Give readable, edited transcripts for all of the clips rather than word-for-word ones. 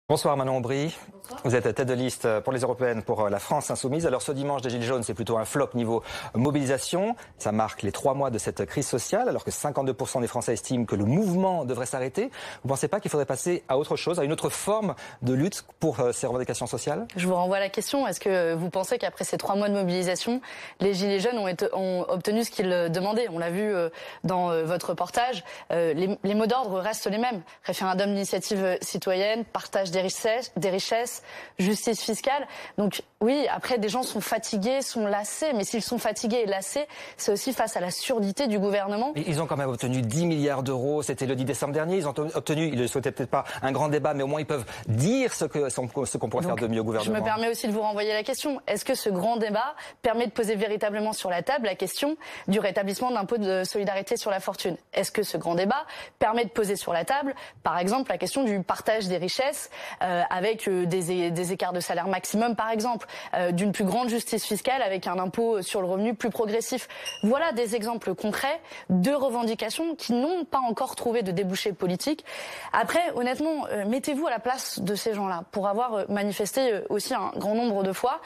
Bonsoir Manon Aubry. Bonsoir. Vous êtes tête de liste pour les européennes pour la France insoumise. Alors ce dimanche des Gilets jaunes, c'est plutôt un flop niveau mobilisation. Ça marque les 3 mois de cette crise sociale, alors que 52% des Français estiment que le mouvement devrait s'arrêter. Vous ne pensez pas qu'il faudrait passer à autre chose, à une autre forme de lutte pour ces revendications sociales? Je vous renvoie à la question. Est-ce que vous pensez qu'après ces 3 mois de mobilisation, les Gilets jaunes ont obtenu ce qu'ils demandaient? On l'a vu dans votre reportage. Les mots d'ordre restent les mêmes. Référendum d'initiative citoyenne, partage des richesses, justice fiscale. Donc oui, après des gens sont fatigués, sont lassés, mais s'ils sont fatigués et lassés, c'est aussi face à la surdité du gouvernement. Ils ont quand même obtenu 10 milliards d'euros, c'était le 10 décembre dernier, ils ont obtenu, ils ne souhaitaient peut-être pas un grand débat, mais au moins ils peuvent dire ce qu'on pourrait faire de mieux au gouvernement. Je me permets aussi de vous renvoyer la question. Est-ce que ce grand débat permet de poser véritablement sur la table la question du rétablissement de l'impôt de solidarité sur la fortune? Est-ce que ce grand débat permet de poser sur la table, par exemple, la question du partage des richesses avec des écarts de salaire maximum, par exemple, d'une plus grande justice fiscale avec un impôt sur le revenu plus progressif? Voilà des exemples concrets de revendications qui n'ont pas encore trouvé de débouché politique. Après, honnêtement, mettez-vous à la place de ces gens-là pour avoir manifesté aussi un grand nombre de fois.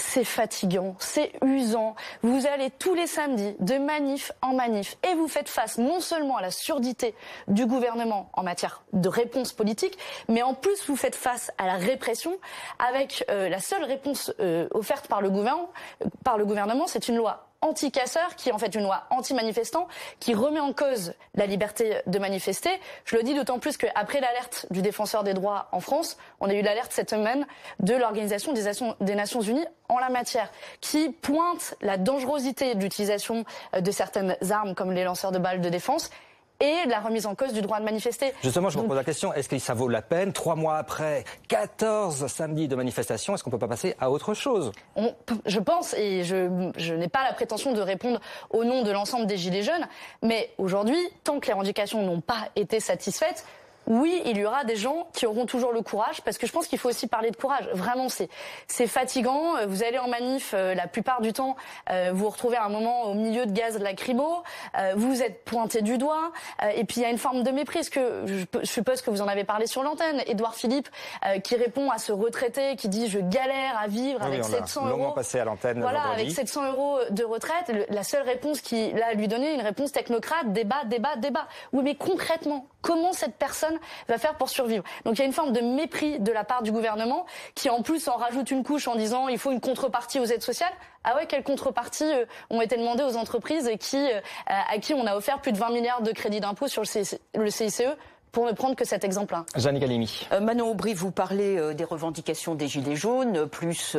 C'est fatigant, c'est usant. Vous allez tous les samedis de manif en manif et vous faites face non seulement à la surdité du gouvernement en matière de réponse politique, mais en plus vous faites face à la répression avec la seule réponse offerte par le gouvernement, c'est une loi anti-casseurs, qui est en fait une loi anti-manifestant, qui remet en cause la liberté de manifester. Je le dis d'autant plus qu'après l'alerte du défenseur des droits en France, on a eu l'alerte cette semaine de l'Organisation des Nations Unies en la matière, qui pointe la dangerosité de l'utilisation de certaines armes comme les lanceurs de balles de défense et la remise en cause du droit de manifester. Justement, je me pose la question, est-ce que ça vaut la peine, 3 mois après, 14 samedis de manifestation, est-ce qu'on ne peut pas passer à autre chose? Je pense, et je n'ai pas la prétention de répondre au nom de l'ensemble des Gilets jaunes, mais aujourd'hui, tant que les revendications n'ont pas été satisfaites, oui, il y aura des gens qui auront toujours le courage, parce que je pense qu'il faut aussi parler de courage. Vraiment, c'est fatigant. Vous allez en manif, la plupart du temps, vous vous retrouvez à un moment au milieu de gaz lacrymo, vous êtes pointé du doigt, et puis il y a une forme de mépris, que je suppose que vous en avez parlé sur l'antenne. Édouard Philippe, qui répond à ce retraité, qui dit « je galère à vivre avec 700 euros ». Longuement passé à l'antenne vendredi. Avec 700 euros de retraite, la seule réponse qu'il a lui donner, une réponse technocrate, débat. Oui, mais concrètement, comment cette personne va faire pour survivre? Donc il y a une forme de mépris de la part du gouvernement qui en plus en rajoute une couche en disant il faut une contrepartie aux aides sociales. Ah ouais, quelles contreparties ont été demandées aux entreprises à qui on a offert plus de 20 milliards de crédits d'impôt sur le CICE? Pour ne prendre que cet exemple-là. Jeanne Galimi. Manon Aubry, vous parlez des revendications des Gilets jaunes, plus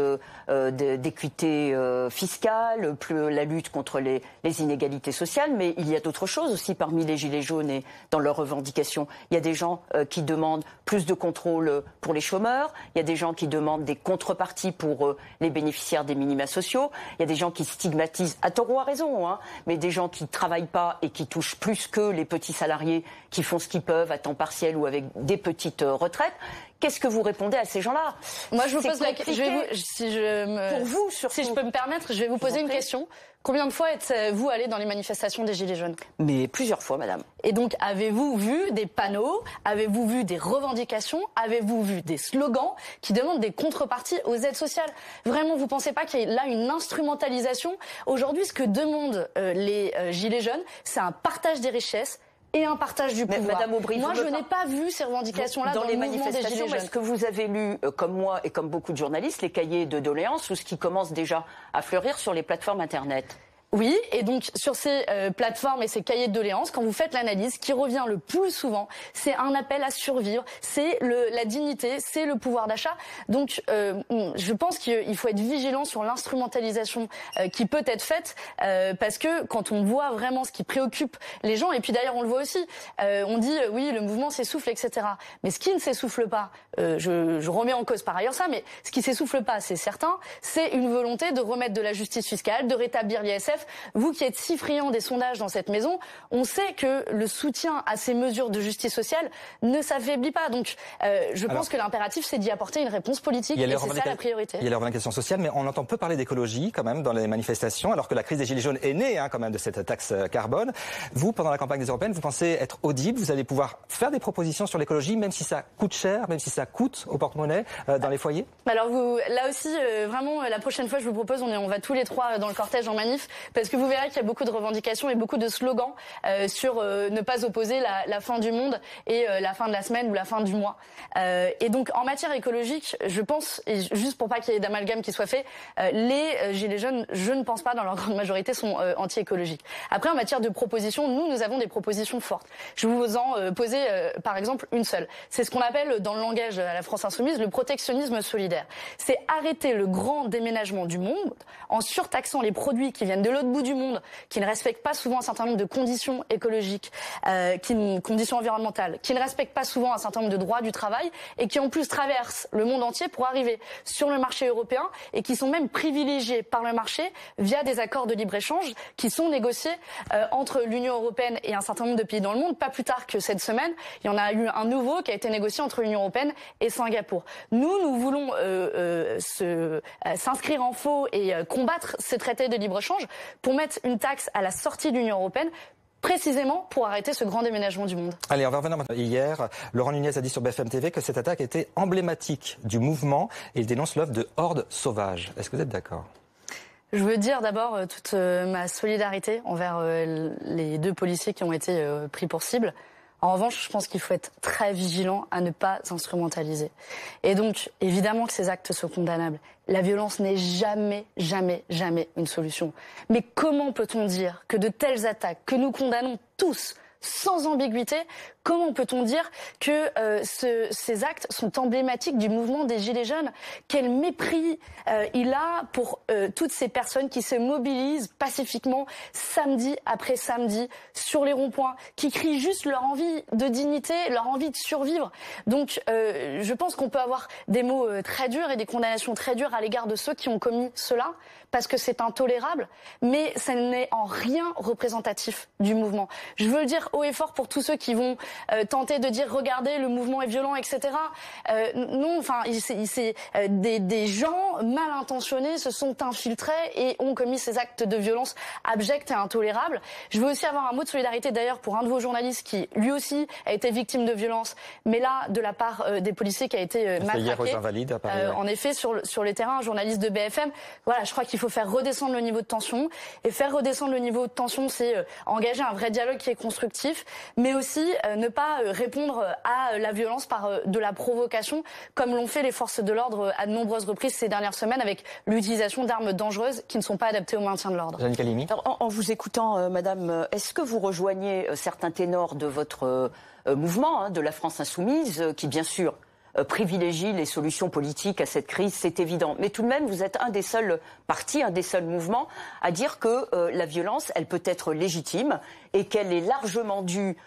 d'équité fiscale, plus la lutte contre les inégalités sociales, mais il y a d'autres choses aussi parmi les Gilets jaunes et dans leurs revendications. Il y a des gens qui demandent plus de contrôle pour les chômeurs, il y a des gens qui demandent des contreparties pour les bénéficiaires des minima sociaux, il y a des gens qui stigmatisent, à tort ou à raison, mais des gens qui ne travaillent pas et qui touchent plus que les petits salariés qui font ce qu'ils peuvent à temps partiel ou avec des petites retraites. Qu'est-ce que vous répondez à ces gens-là? Moi, je vous pose la question. Pour vous, surtout. Si je peux me permettre, je vais vous poser une question. Combien de fois êtes-vous allé dans les manifestations des Gilets jaunes? Mais plusieurs fois, madame. Et donc, avez-vous vu des panneaux? Avez-vous vu des revendications? Avez-vous vu des slogans qui demandent des contreparties aux aides sociales? Vraiment, vous ne pensez pas qu'il y a là une instrumentalisation? Aujourd'hui, ce que demandent les Gilets jaunes, c'est un partage des richesses et un partage du pouvoir. Madame Aubry, moi, je n'ai pas vu ces revendications-là dans les manifestations. Est-ce que vous avez lu, comme moi et comme beaucoup de journalistes, les cahiers de doléances ou ce qui commence déjà à fleurir sur les plateformes Internet? Oui, et donc sur ces plateformes et ces cahiers de doléances, quand vous faites l'analyse, ce qui revient le plus souvent, c'est un appel à survivre, c'est la dignité, c'est le pouvoir d'achat. Donc je pense qu'il faut être vigilant sur l'instrumentalisation qui peut être faite, parce que quand on voit vraiment ce qui préoccupe les gens, et puis d'ailleurs on le voit aussi, on dit oui, le mouvement s'essouffle, etc. Mais ce qui ne s'essouffle pas, je remets en cause par ailleurs ça, mais ce qui s'essouffle pas, c'est certain, c'est une volonté de remettre de la justice fiscale, de rétablir l'ISF, bref, vous qui êtes si friand des sondages dans cette maison, on sait que le soutien à ces mesures de justice sociale ne s'affaiblit pas. Donc, je pense que l'impératif, c'est d'y apporter une réponse politique, et c'est ça la priorité. Il y a les revendications sociales, mais on entend peu parler d'écologie quand même dans les manifestations, alors que la crise des Gilets jaunes est née quand même de cette taxe carbone. Vous, pendant la campagne des européennes, vous pensez être audible, vous allez pouvoir faire des propositions sur l'écologie, même si ça coûte cher, même si ça coûte au porte-monnaie dans les foyers? Alors là aussi, vraiment, la prochaine fois, je vous propose, on va tous les trois dans le cortège en manif, parce que vous verrez qu'il y a beaucoup de revendications et beaucoup de slogans sur ne pas opposer la fin du monde et la fin de la semaine ou la fin du mois. Et donc, en matière écologique, je pense, et juste pour pas qu'il y ait d'amalgame qui soit fait, les Gilets jaunes, je ne pense pas, dans leur grande majorité, sont anti-écologiques. Après, en matière de propositions, nous avons des propositions fortes. Je vais vous en poser, par exemple, une seule. C'est ce qu'on appelle, dans le langage à la France Insoumise, le protectionnisme solidaire. C'est arrêter le grand déménagement du monde en surtaxant les produits qui viennent de l'autre bout du monde, qui ne respectent pas souvent un certain nombre de conditions écologiques, conditions environnementales, qui ne respectent pas souvent un certain nombre de droits du travail et qui en plus traversent le monde entier pour arriver sur le marché européen et qui sont même privilégiés par le marché via des accords de libre-échange qui sont négociés entre l'Union européenne et un certain nombre de pays dans le monde. Pas plus tard que cette semaine, il y en a eu un nouveau qui a été négocié entre l'Union européenne et Singapour. Nous voulons s'inscrire en faux et combattre ces traités de libre-échange pour mettre une taxe à la sortie de l'Union européenne, précisément pour arrêter ce grand déménagement du monde. Allez, on va revenir maintenant. Hier, Laurent Nunez a dit sur BFM TV que cette attaque était emblématique du mouvement et il dénonce l'œuvre de hordes sauvages. Est-ce que vous êtes d'accord ? Je veux dire d'abord toute ma solidarité envers les deux policiers qui ont été pris pour cible. En revanche, je pense qu'il faut être très vigilant à ne pas instrumentaliser. Et donc, évidemment que ces actes sont condamnables. La violence n'est jamais, jamais, jamais une solution. Mais comment peut-on dire que de telles attaques, que nous condamnons tous, sans ambiguïté, comment peut-on dire que ces actes sont emblématiques du mouvement des Gilets jaunes? Quel mépris il a pour toutes ces personnes qui se mobilisent pacifiquement samedi après samedi sur les ronds-points, qui crient juste leur envie de dignité, leur envie de survivre. Donc je pense qu'on peut avoir des mots très durs et des condamnations très dures à l'égard de ceux qui ont commis cela, parce que c'est intolérable, mais ça n'est en rien représentatif du mouvement. Je veux le dire haut et fort pour tous ceux qui vont tenter de dire regardez, le mouvement est violent, etc. Non, enfin, c'est des gens mal intentionnés se sont infiltrés et ont commis ces actes de violence abjects et intolérables. Je veux aussi avoir un mot de solidarité d'ailleurs pour un de vos journalistes qui lui aussi a été victime de violence, mais là de la part des policiers qui a été matraqué. Hier aux Invalides à Paris, en effet, sur les terrains, un journaliste de BFM. Voilà, je crois qu'il faut faire redescendre le niveau de tension. Et faire redescendre le niveau de tension, c'est engager un vrai dialogue qui est constructif, mais aussi ne pas répondre à la violence par de la provocation, comme l'ont fait les forces de l'ordre à de nombreuses reprises ces dernières semaines, avec l'utilisation d'armes dangereuses qui ne sont pas adaptées au maintien de l'ordre. En vous écoutant, madame, est-ce que vous rejoignez certains ténors de votre mouvement, de la France Insoumise, qui bien sûr privilégie les solutions politiques à cette crise, c'est évident. Mais tout de même, vous êtes un des seuls partis, un des seuls mouvements à dire que la violence, elle peut être légitime et qu'elle est largement due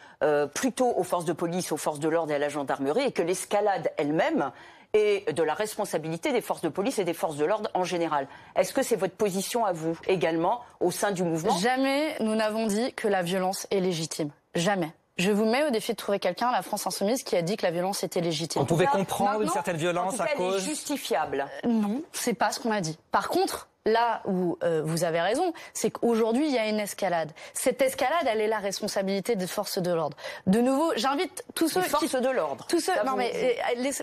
plutôt aux forces de police, aux forces de l'ordre et à la gendarmerie, et que l'escalade elle-même est de la responsabilité des forces de police et des forces de l'ordre en général. Est-ce que c'est votre position à vous également au sein du mouvement ? Jamais nous n'avons dit que la violence est légitime. Jamais. Je vous mets au défi de trouver quelqu'un à la France Insoumise qui a dit que la violence était légitime. On pouvait comprendre une certaine violence à cause... Elle est justifiable. Non, c'est pas ce qu'on a dit. Par contre, là où vous avez raison, c'est qu'aujourd'hui, il y a une escalade. Cette escalade, elle est la responsabilité des forces de l'ordre. De nouveau, j'invite tous ceux forces de l'ordre. Tous ceux, non mais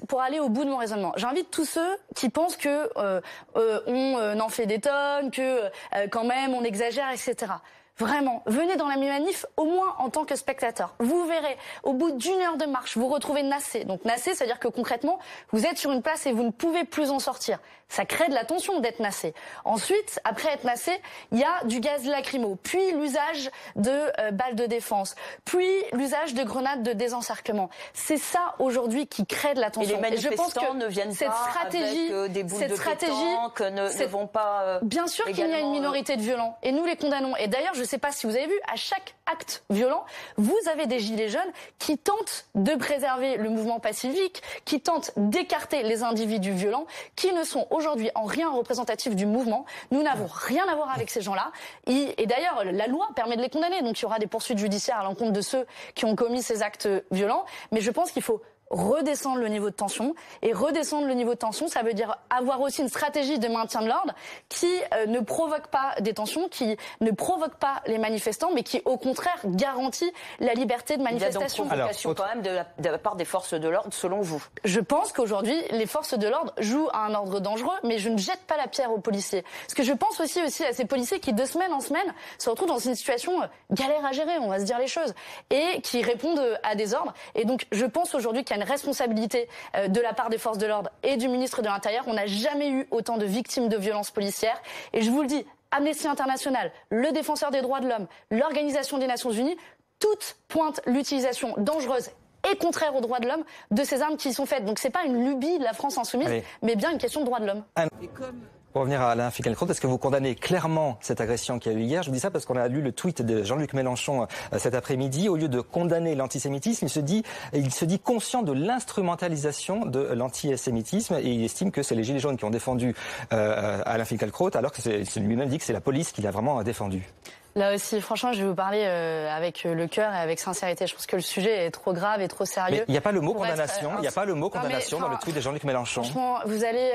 pour aller au bout de mon raisonnement, j'invite tous ceux qui pensent que on en fait des tonnes, que quand même on exagère, etc. Vraiment, venez dans la manif au moins en tant que spectateur. Vous verrez, au bout d'une heure de marche, vous retrouvez Nassé. Donc Nassé, c'est-à-dire que concrètement, vous êtes sur une place et vous ne pouvez plus en sortir. Ça crée de la tension d'être Nassé. Ensuite, après être Nassé, il y a du gaz lacrymo, puis l'usage de balles de défense, puis l'usage de grenades de désencerclement. C'est ça aujourd'hui qui crée de la tension. Et les manifestants je pense que ne viennent cette pas stratégie, avec des boules de pétanque, ne vont pas... Bien sûr qu'il y a une minorité de violents, et nous les condamnons. Et d'ailleurs, je sais pas si vous avez vu, à chaque acte violent, vous avez des gilets jaunes qui tentent de préserver le mouvement pacifique, qui tentent d'écarter les individus violents, qui ne sont aujourd'hui en rien représentatifs du mouvement. Nous n'avons rien à voir avec ces gens-là. Et d'ailleurs, la loi permet de les condamner. Donc il y aura des poursuites judiciaires à l'encontre de ceux qui ont commis ces actes violents. Mais je pense qu'il faut redescendre le niveau de tension. Et redescendre le niveau de tension, ça veut dire avoir aussi une stratégie de maintien de l'ordre qui ne provoque pas des tensions, qui ne provoque pas les manifestants, mais qui, au contraire, garantit la liberté de manifestation. Il y a donc provocation quand même de la part des forces de l'ordre, selon vous? Je pense qu'aujourd'hui, les forces de l'ordre jouent à un ordre dangereux, mais je ne jette pas la pierre aux policiers. Parce que je pense aussi à ces policiers qui, de semaine en semaine, se retrouvent dans une situation galère à gérer, on va se dire les choses, et qui répondent à des ordres. Et donc, je pense aujourd'hui qu'il y a une responsabilité de la part des forces de l'ordre et du ministre de l'Intérieur. On n'a jamais eu autant de victimes de violences policières. Et je vous le dis, Amnesty International, le Défenseur des droits de l'homme, l'Organisation des Nations Unies, toutes pointent l'utilisation dangereuse et contraire aux droits de l'homme de ces armes qui y sont faites. Donc c'est pas une lubie de la France insoumise, mais bien une question de droits de l'homme. Pour revenir à Alain Finkielkraut, est-ce que vous condamnez clairement cette agression qu'il y a eu hier? Je vous dis ça parce qu'on a lu le tweet de Jean-Luc Mélenchon cet après-midi. Au lieu de condamner l'antisémitisme, il se dit conscient de l'instrumentalisation de l'antisémitisme et il estime que c'est les Gilets jaunes qui ont défendu Alain Finkielkraut alors que c'est lui-même dit que c'est la police qui l'a vraiment défendu. Là aussi, franchement, je vais vous parler avec le cœur et avec sincérité. Je pense que le sujet est trop grave et trop sérieux. Mais il n'y a pas le mot condamnation. Il n'y a pas le mot condamnation dans le tweet de Jean-Luc Mélenchon. Franchement, vous allez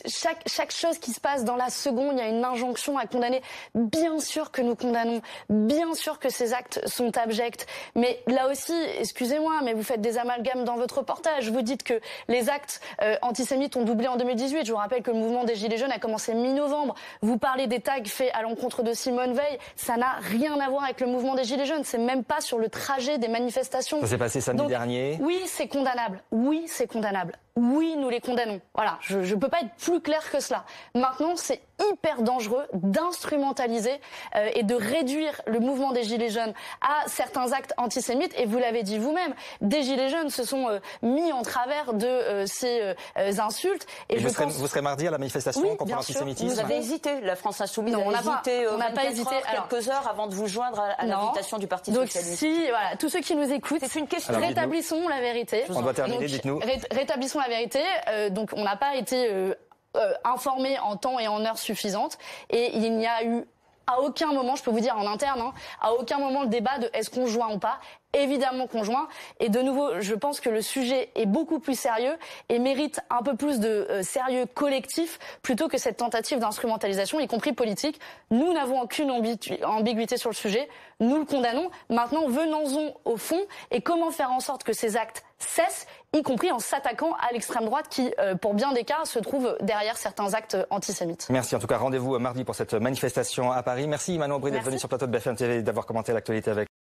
chaque chose qui se passe dans la seconde, il y a une injonction à condamner. Bien sûr que nous condamnons. Bien sûr que ces actes sont abjects. Mais là aussi, excusez-moi, mais vous faites des amalgames dans votre reportage. Vous dites que les actes antisémites ont doublé en 2018. Je vous rappelle que le mouvement des Gilets jaunes a commencé mi-novembre. Vous parlez des tags faits à l'encontre de Simone Veil. Ça n'a rien à voir avec le mouvement des Gilets jaunes. C'est même pas sur le trajet des manifestations. Ça s'est passé samedi dernier. Oui, c'est condamnable. Oui, c'est condamnable. Oui, nous les condamnons. Voilà, je peux pas être plus clair que cela. Maintenant, c'est hyper dangereux d'instrumentaliser et de réduire le mouvement des Gilets jaunes à certains actes antisémites. Et vous l'avez dit vous-même, des Gilets jaunes se sont mis en travers de ces insultes. Et vous serez mardi à la manifestation contre l'antisémitisme? Vous avez hésité, la France Insoumise a hésité quelques heures avant de vous joindre à l'invitation du Parti Socialiste. Donc si, voilà, tous ceux qui nous écoutent, c'est une question. Rétablissons la vérité. On doit terminer, dites-nous. Rétablissons la vérité. Donc on n'a pas été informés en temps et en heure suffisante. Et il n'y a eu à aucun moment, je peux vous dire en interne, à aucun moment le débat de est-ce qu'on joint ou pas. Évidemment qu'on joint. Et de nouveau, je pense que le sujet est beaucoup plus sérieux et mérite un peu plus de sérieux collectif plutôt que cette tentative d'instrumentalisation, y compris politique. Nous n'avons aucune ambiguïté sur le sujet. Nous le condamnons. Maintenant, venons-en au fond et comment faire en sorte que ces actes cessent, y compris en s'attaquant à l'extrême droite qui, pour bien des cas, se trouve derrière certains actes antisémites. Merci. En tout cas, rendez-vous mardi pour cette manifestation à Paris. Merci Manon Aubry d'être venue sur le plateau de BFM TV et d'avoir commenté l'actualité avec